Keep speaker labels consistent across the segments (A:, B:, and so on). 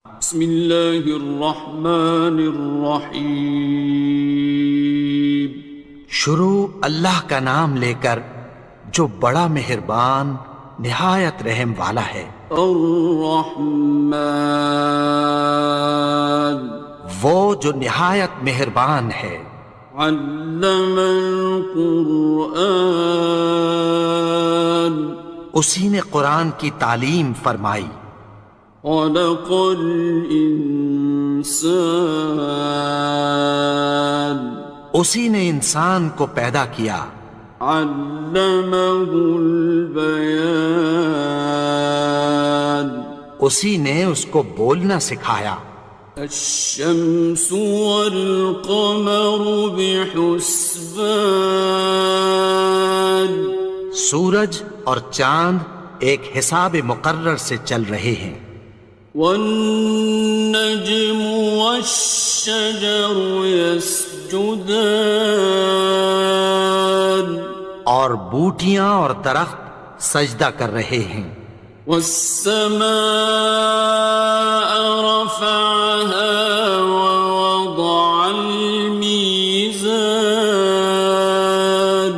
A: بسم اللہ الرحمن الرحیم۔
B: شروع اللہ کا نام لے کر جو بڑا مہربان نہایت رحم والا ہے۔
A: الرحمن،
B: وہ جو نہایت مہربان ہے۔
A: علم القرآن،
B: اسی نے قرآن کی تعلیم فرمائی۔
A: خلق الانسان،
B: اسی نے انسان کو پیدا کیا۔
A: علمہ البیان،
B: اسی نے اس کو بولنا سکھایا۔
A: الشمس والقمر بحسبان،
B: سورج اور چاند ایک حساب مقرر سے چل رہے ہیں۔
A: والنجم والشجر يسجدان،
B: اور بوٹیاں اور درخت سجدہ کر رہے ہیں۔
A: والسماء رفعها ووضع الميزان،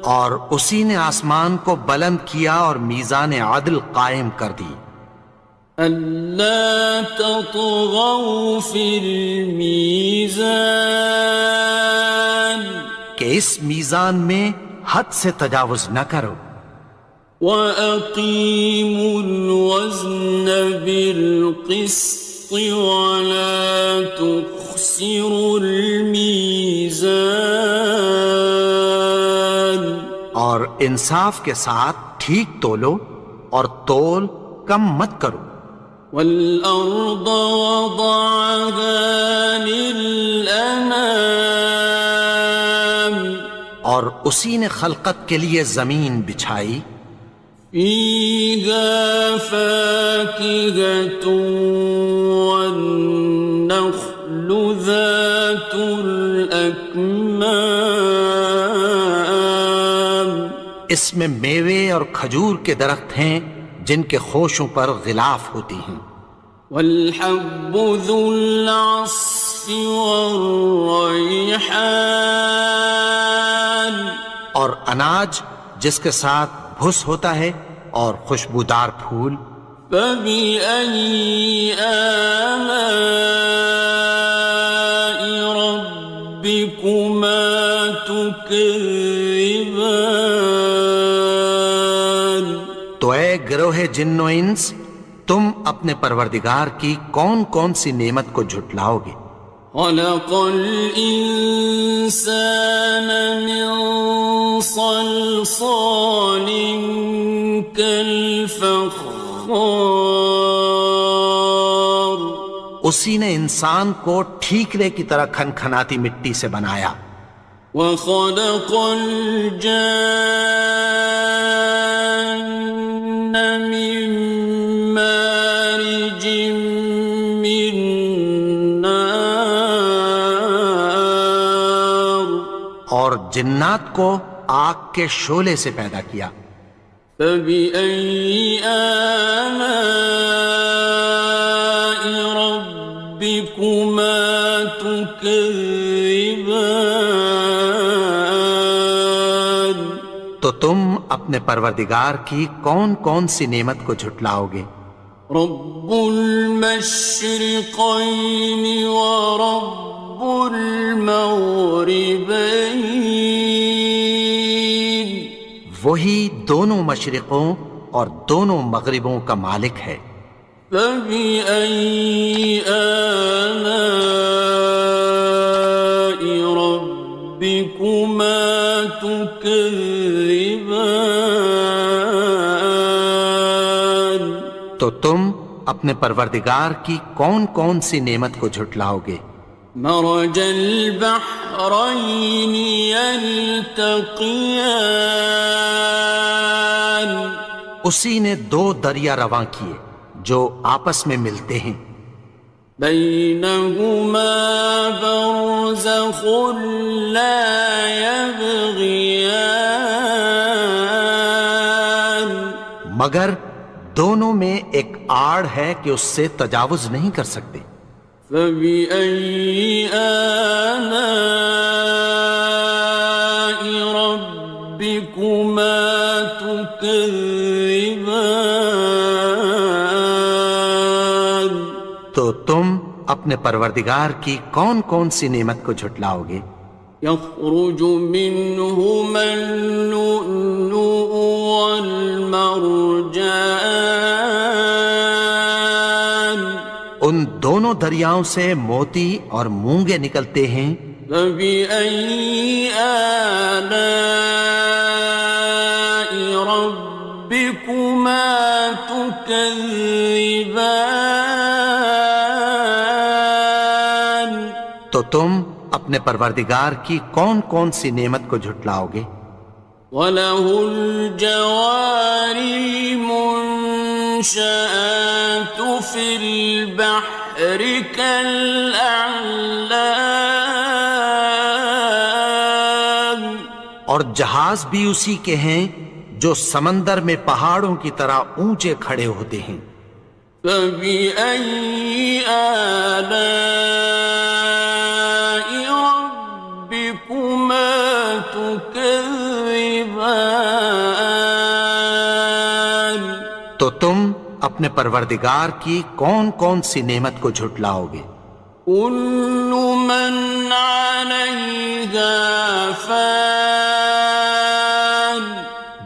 B: اور اسی نے آسمان کو بلند کیا اور میزان عدل قائم کر دی۔
A: ألا تطغوا في الميزان،
B: کہ اس میزان میں حد سے تجاوز نہ کرو۔
A: وَأَقِيمُوا الْوَزْنَ بِالْقِسْطِ وَلَا تُخْسِرُوا الْمِيزَانَ،
B: اور انصاف کے ساتھ ٹھیک تولو اور تول کم مت کرو۔
A: وَالْأَرْضَ وَضَعَهَا لِلْأَنَامِ،
B: اور اسی نے خلقت کے لیے زمین بچھائی۔
A: فِيهَا فَاكِهَةٌ وَالنَّخْلُ ذَاتُ الْأَكْمَامِ،
B: اس میں میوے اور کھجور کے درخت ہیں جن کے خوشوں پر غلاف ہوتی ہیں۔
A: وَالْحَبُّ ذُو الْعَصْفِ وَالرَّيْحَانِ،
B: اور اناج جس کے ساتھ بھس ہوتا ہے اور خوشبودار پھول۔
A: فَبِأَيِّ آلَاءِ رَبِّكُمَا تُكَذِّبَانِ،
B: تو اے گروہ جن و انس، تم اپنے پروردگار کی کون کون سی نعمت کو جھٹلاؤ گے؟
A: خَلَقَ الْإِنسَانَ مِنْ صَلْصَالٍ كَالْفَخَّارِ،
B: اسی نے انسان کو ٹھیکرے کی طرح کھنکھناتی مٹی سے بنایا۔
A: وَخَلَقَ الْجَانَّ مِن مَّارِجٍ مِّن نَّارٍ،
B: اور جنات کو آگ کے شعلے سے پیدا کیا۔
A: فَبِأَيِّ آلَاءِ رَبِّكُمَا تُكَذِّبَانِ،
B: تو تم اپنے پروردگار کی کون کون سی نعمت کو جھٹلاؤ گے؟
A: رب المشرقين ورب المغربين،
B: وہی دونوں مشرقوں اور دونوں مغربوں کا مالک ہے۔
A: فبأي آلاء ربكما تكذبان،
B: تو تم اپنے پروردگار کی کون کون سی نعمت کو جھٹلاؤ گے؟
A: مرج البحرين يلتقيان،
B: اسی نے دو دریا رواں کیے جو آپس میں ملتے ہیں۔
A: بينهما برزخ لا يبغيان،
B: مگر دونوں میں ایک آڑ ہے کہ اس سے تجاوز نہیں کر سکتے.
A: فبأي آلاء ربكما تكذبان.
B: تو تم اپنے پروردگار کی کون کون سی نعمت کو جھٹلاؤ گے؟
A: يخرج منهما اللؤلؤ والمرجان.
B: ان دونوں دریاؤں سے موتی اور مونگے نکلتے ہیں.
A: فبأي آلاء ربكما تكذبان.
B: تو تم اپنے پروردگار کی کون کون سی نعمت کو جھٹلاؤ گے؟
A: وَلَهُ الْجَوَارِ الْمُنشَآتُ فِي الْبَحْرِ كَالْأَعْلَامِ.
B: اور جہاز بھی اسی کے ہیں جو سمندر میں پہاڑوں کی طرح اونچے کھڑے ہوتے ہیں.
A: فَبِأَيِّ آلَاءِ رَبِّكُمَا تُكَذِّبَانِ.
B: تو تم اپنے پروردگار کی کون کون سی نعمت کو جھٹلاؤ گے؟
A: كُلُّ مَنْ عَلَيْهَا فَانٍ.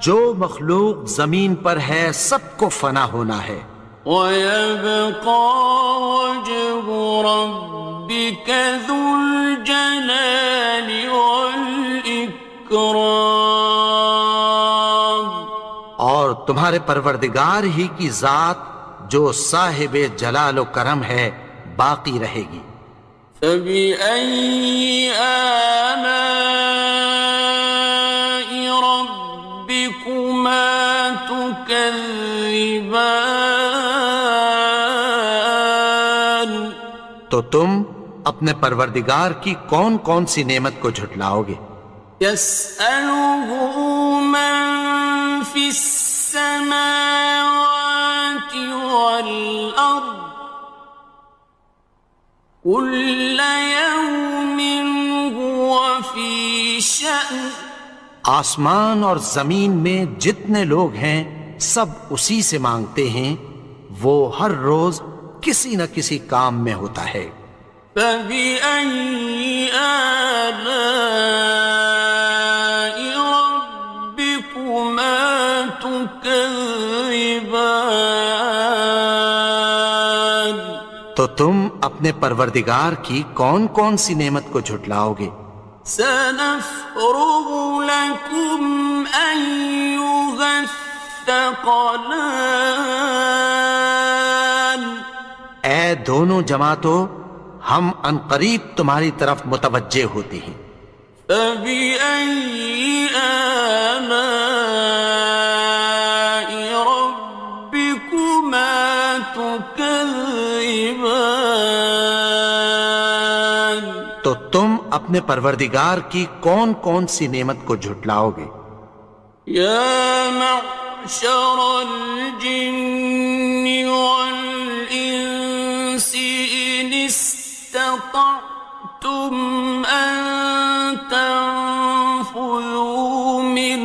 B: جو مخلوق زمین پر ہے سب کو فنا ہونا ہے.
A: وَيَبْقَى وَجْهُ رَبِّكَ ذُو الْجَلَالِ وَالْإِكْرَامِ.
B: اور تمہارے پروردگار ہی کی ذات جو صاحب جلال و کرم ہے باقی رہے گی.
A: فَبِأَيِّ آلَاءِ رَبِّكُمَا تُكَذِّبَانِ.
B: تو تم اپنے پروردگار کی کون کون سی نعمت کو جھٹلاؤ گے؟
A: يَسْأَلُهُ مَن فِي السَّمَاوَاتِ وَالْأَرْضِ كُلَّ يَوْمٍ هُوَ فِي شَأْنٍ.
B: آسمان اور زمین میں جتنے لوگ ہیں سب اسی سے مانگتے ہیں، وہ ہر روز کسی نہ کسی کام میں ہوتا ہے.
A: فَبِأَيِّ آلَاءِ رَبِّكُمَا تُكَذِّبَانِ.
B: تو تم اپنے پروردگار کی کون کون سی نعمت کو جھٹلاؤ گے؟
A: سَنَفْرُغُ لَكُمْ أَيُّهَ الثَّقَلَانِ.
B: اے دونوں جماعتوں، ہم عنقریب تمہاری طرف متوجہ ہوتے ہیں.
A: فَبِأَيِّ آلَاءِ رَبِّكُمَا تُكَذِّبَانِ.
B: تو تم اپنے پروردگار کی کون کون سی نعمت کو جھٹلاؤ گے؟
A: يَا مَعْشَرَ الْجِنِّ وَالْإِنسِ إِنِ اسْتَطَعْتُمْ أَن تَنفُذُوا مِنْ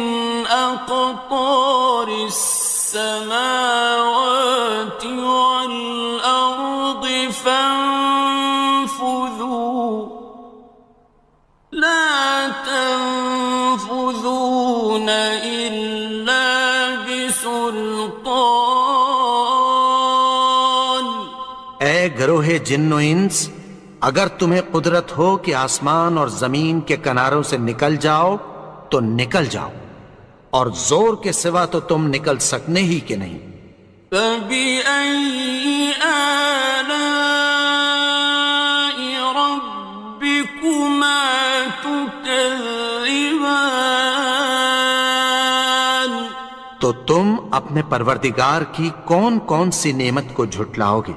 A: أَقْطَارِ السَّمَاوَاتِ وَالْأَرْضِ فَانفُذُوا لَا تَنفُذُونَ إِلَّا بِسُلْطَانٍ.
B: اے گروہ جن و انس، اگر تمہیں قدرت ہو کہ آسمان اور زمین کے کناروں سے نکل جاؤ تو نکل جاؤ، اور زور کے سوا تو تم نکل سکنے ہی کہ نہیں.
A: فَبِأَيِّ آلَاءِ رَبِّكُمَا تُكَذِّبَانِ.
B: تو تم اپنے پروردگار کی کون کون سی نعمت کو جھٹلاؤ گے؟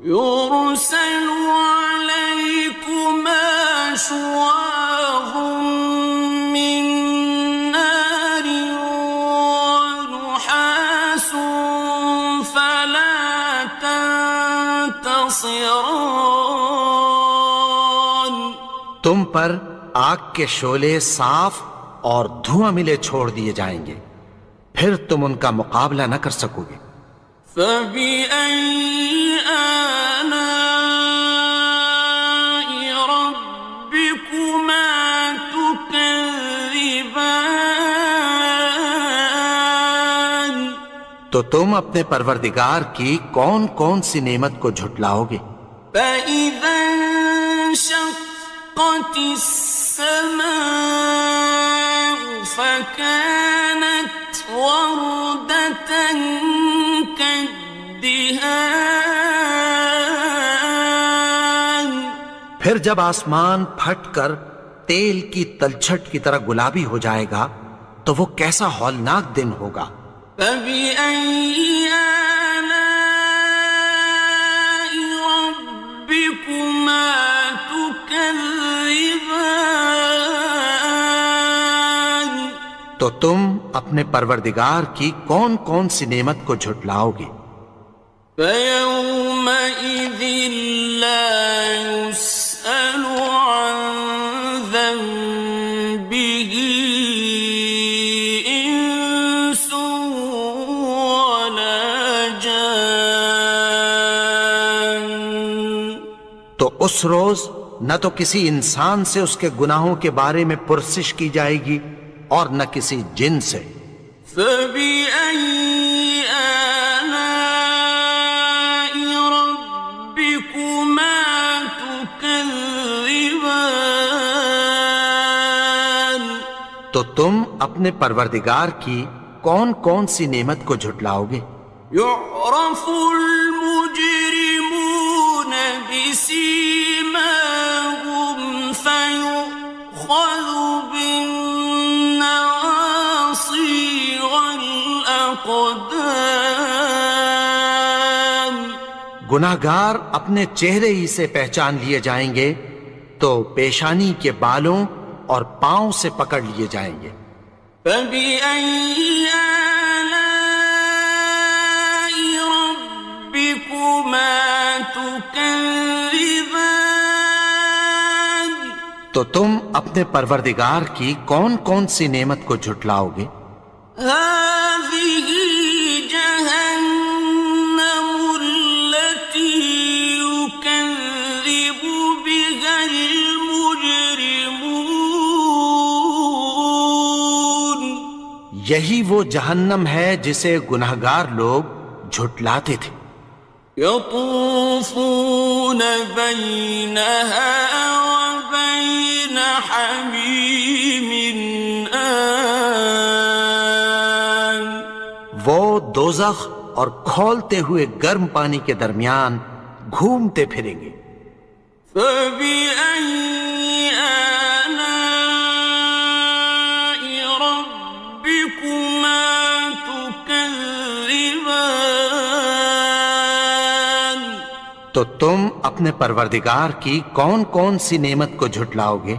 A: يُرْسَلُ عَلَيْكُمَا شُوَاظٌ مِّن نَّارٍ وَنُحَاسٌ ينتصران
B: تم پر آگ کے شعلے صاف اور دھواں ملے چھوڑ دیے جائیں گے، پھر تم ان کا مقابلہ نہ کر سکو گے۔
A: فبأي آلاء ربكما تكذبان
B: تو تم اپنے پروردگار کی کون کون سی نعمت کو جھٹلاؤ گے؟
A: فإذا انشقت السماء فكانت وردة كالدهان
B: پھر جب آسمان پھٹ کر تیل کی تلچھٹ کی طرح گلابی ہو جائے گا تو وہ کیسا ہولناک دن ہوگا۔
A: فبأي آلاء ربكما تكذبان
B: تو تم اپنے پروردگار کی کون کون سی نعمت کو جھٹلاؤ گے؟
A: فيومئذ لا يسأل عن ذنبه إنس ولا جان
B: تو اس روز نہ تو کسی انسان سے اس کے گناہوں کے بارے میں پرسش کی جائے گی اور نہ کسی جن سے۔
A: فبأي آلاء ربكما تكذبان
B: تو تم اپنے پروردگار کی کون کون سی نعمت کو جھٹلاؤ گے؟
A: يعرف المجرمون بسيماهم فيؤخذ بالنواصي والأقدام
B: گناہگار اپنے چہرے ہی سے پہچان لیے جائیں گے تو پیشانی کے بالوں اور پاؤں سے پکڑ لیے جائیں گے۔
A: فبأي آلاء ربكما تكذبان
B: تو تم اپنے پروردگار کی کون کون سی نعمت کو جھٹلاؤ گے؟
A: هذه جهنم التي يكذب بها المجرمون
B: یہی وہ جہنم ہے جسے گناہگار لوگ جھٹلاتے تھے۔
A: يطوفون بينها وبين حميم آن
B: وہ دوزخ اور کھولتے ہوئے گرم پانی کے درمیان گھومتے پھریں گے۔
A: فبأي آلاء ربكما تكذبان
B: تو تم اپنے پروردگار کی کون کون سی نعمت کو جھٹلاؤ گے؟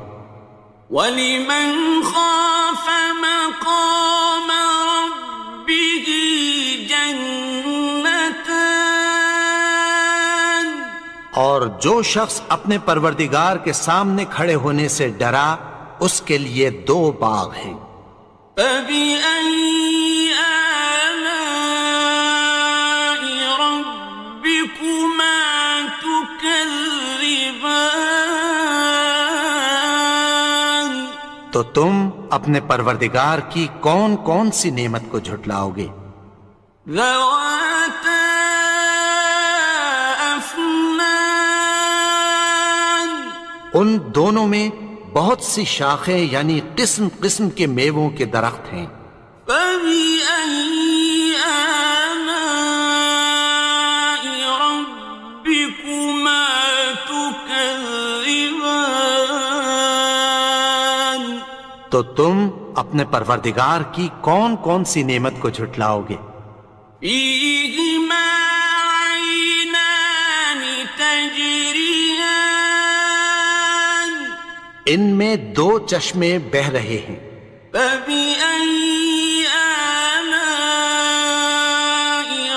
A: وَلِمَنْ خَافَ مَقَامَ رَبِّهِ جَنَّتَانِ
B: اور جو شخص اپنے پروردگار کے سامنے کھڑے ہونے سے ڈرا اس کے لیے دو باغ ہیں۔
A: فَبِأَيِّ آلَاءِ رَبِّكُمَا تُكَذِّبَانِ
B: تو تم اپنے پروردگار کی کون کون سی نعمت کو جھٹلاؤ گے؟
A: ذَوَاتَا أَفْنَانٍ
B: ان دونوں میں بہت سی شاخیں یعنی قسم قسم کے میووں کے درخت ہیں۔
A: فَبِأَيِّ آلَاءِ رَبِّكُمَا تُكَذِّبَانِ
B: تو تم اپنے پروردگار کی کون کون سی نعمت کو جھٹلاؤ گے؟
A: فِيهِمَا عَيْنَانِ تَجْرِيَانِ
B: ان میں دو چشمے بہہ رہے ہیں۔
A: فَبِأَيِّ آلَاءِ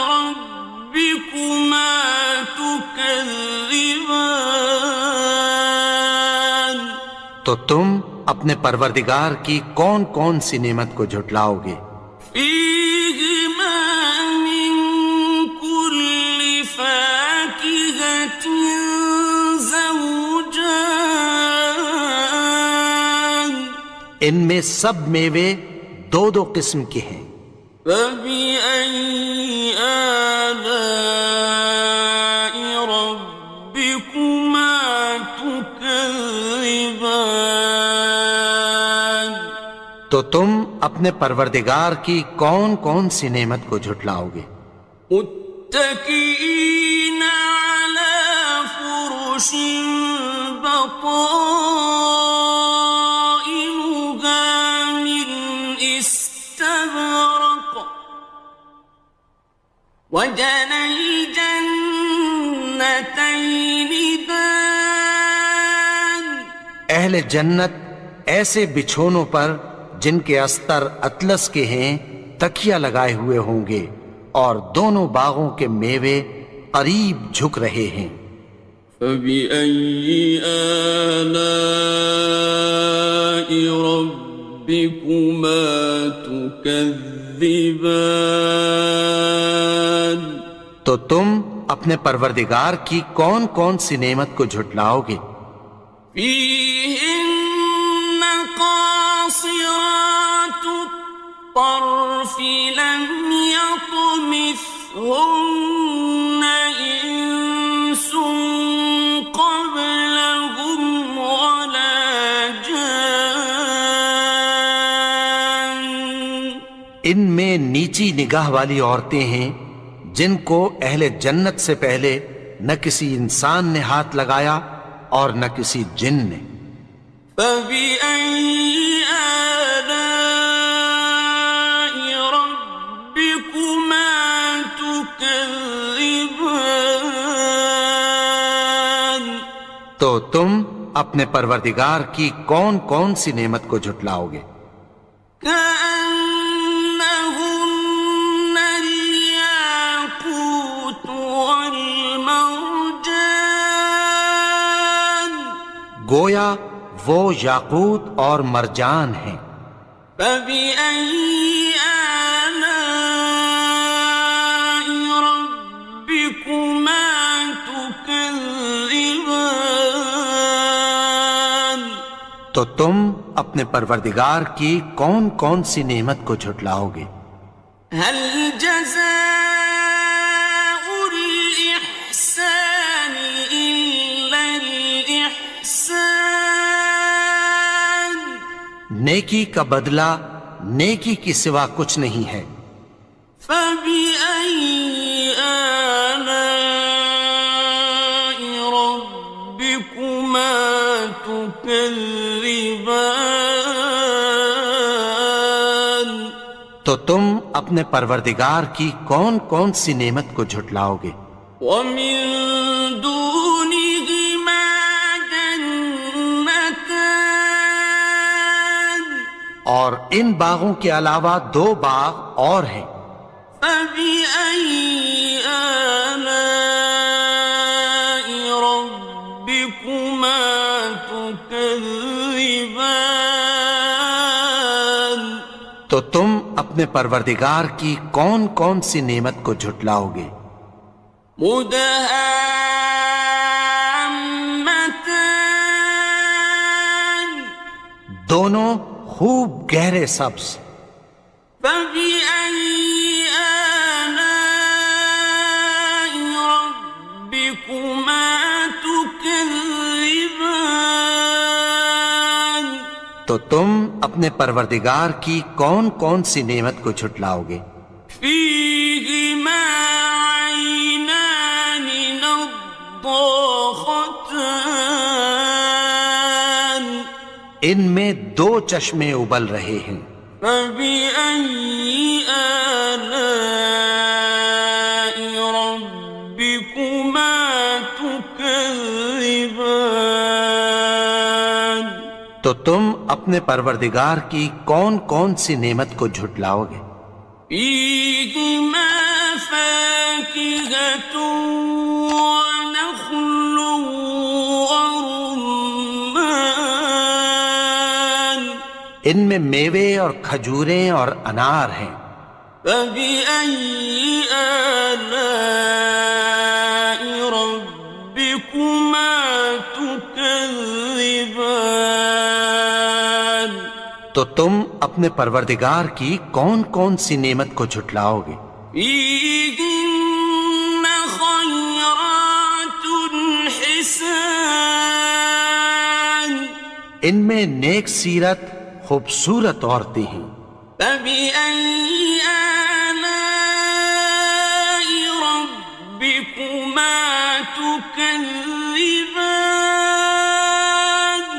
A: رَبِّكُمَا تُكَذِّبَانِ تكذبان
B: تو تم اپنے پروردگار کی کون کون سی نعمت کو جھٹلاؤ گے؟
A: فيهما من كل فاكهة زوجان
B: ان میں سب میوے دو دو قسم کے ہیں۔
A: فبأي آلاء ربكما تكذبان
B: تو تم اپنے پروردگار کی کون کون سی نعمت کو جھٹلاؤ گے؟
A: متكئين على فرش بطائنها من استبرق وجنى الجنتين دان
B: اہل جنت ایسے بچھونوں پر جن کے استر اطلس کے ہیں تکیہ لگائے ہوئے ہوں گے، اور دونوں باغوں کے میوے قریب جھک رہے ہیں۔
A: فبأي آلاء ربكما تكذبان
B: تو تم اپنے پروردگار کی کون کون سی نعمت کو جھٹلاؤ گے؟
A: فيهن قاصرات الطرف لم يطمثهن إنس قبلهم ولا جان
B: ان میں نیچی نگاہ والی عورتیں ہیں جن کو اہل جنت سے پہلے نہ کسی انسان نے ہاتھ لگایا اور نہ کسی جن نے۔
A: فبأي آلاء ربكما تكذبان
B: تو تم اپنے پروردگار کی کون کون سی نعمت کو جھٹلاؤ گے؟
A: كأنهن الياقوت والمرجان
B: گویا وہ یاقوت اور مرجان ہیں۔
A: فبأي آلاء ربكما تكذبان
B: تو تم اپنے پروردگار کی کون کون سی نعمت کو جھٹلاؤ گے؟
A: هل جزاء الإحسان إلا الإحسان
B: نیکی کا بدلہ نیکی کی سوا کچھ نہیں ہے۔
A: فبأي آلاء ربكما تكذبان
B: تو تم اپنے پروردگار کی کون کون سی نعمت کو جھٹلاؤ گے؟
A: ومن دونهما جنتان
B: اور ان باغوں کے علاوہ دو باغ اور ہیں۔
A: فبأي آلاء ربكما تكذبان
B: تو تم اپنے پروردگار کی کون کون سی نعمت کو جھٹلاؤ گے؟
A: مدهامتان
B: دونوں خوب گہرے سبز۔
A: فبأي آلاء ربكما تكذبان
B: تو تم اپنے پروردگار کی کون کون سی نعمت کو جھٹلاؤ گے؟
A: فيهما عينان نضاختان
B: ان میں دو چشمے ابل رہے ہیں۔
A: فبأي آلاء ربكما تكذبان
B: تو تم اپنے پروردگار کی کون کون سی نعمت کو جھٹلاؤ گے؟
A: فيهما فاكهة ونخل
B: ان میں میوے اور کھجوریں اور انار ہیں۔
A: فبأي آلاء ربكما تكذبان؟
B: تو تم اپنے پروردگار کی کون کون سی نعمت کو جھٹلاؤ گے؟
A: فيهن خيرات حسان،
B: ان میں نیک سیرت خوبصورت عورتیں ہیں۔
A: فبأي آلاء ربكما تكذبان؟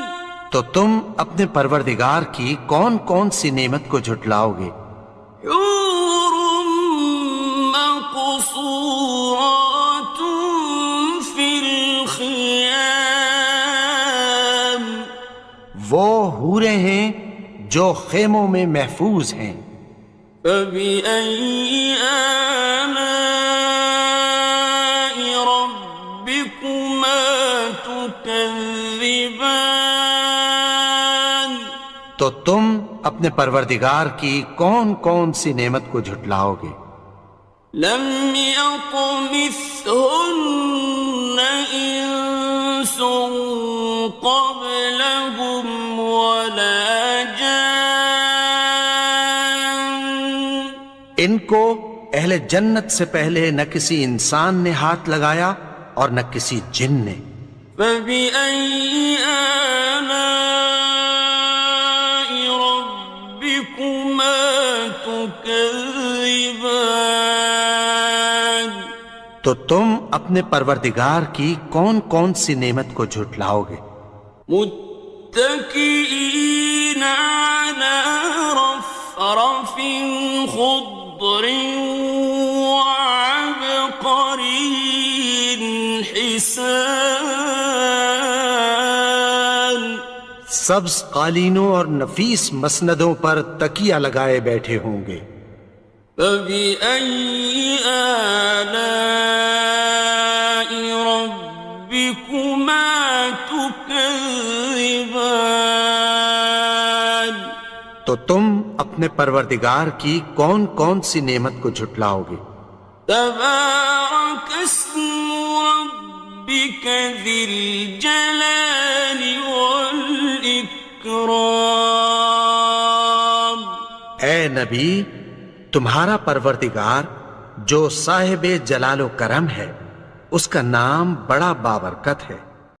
B: تو تم اپنے پروردگار کی کون کون سی نعمت کو جھٹلاؤ گے؟
A: حور مقصورات في الخيام،
B: وہ حوریں ہیں جو خیموں میں محفوظ ہیں۔
A: فبأي آلاء ربكما تكذبان؟
B: تو تم اپنے پروردگار کی کون کون سی نعمت کو جھٹلاؤ گے؟
A: لم يطمثهن إنس قبلهم ولا جان،
B: ان کو اہل جنت سے پہلے نہ کسی انسان نے ہاتھ لگایا اور نہ کسی جن نے۔
A: فبأي آلاء ربكما تكذبان؟
B: تو تم اپنے پروردگار کی کون کون سی نعمت کو جھٹلاؤ گے؟
A: متكئين على رفرف خضر وعبقري حسان،
B: سبز قالینوں اور نفیس مسندوں پر تکیہ لگائے بیٹھے ہوں گے۔
A: فبأي آلاء ربكما تكذبان؟
B: تو تم اپنے پروردگار کی کون کون سی نعمت کو جھٹلاؤ گے؟
A: تبارك اسم ربك ذي الجلال والإكرام۔
B: اے نبی، تمہارا پروردگار جو صاحب جلال و کرم ہے، اس کا نام بڑا بابرکت ہے۔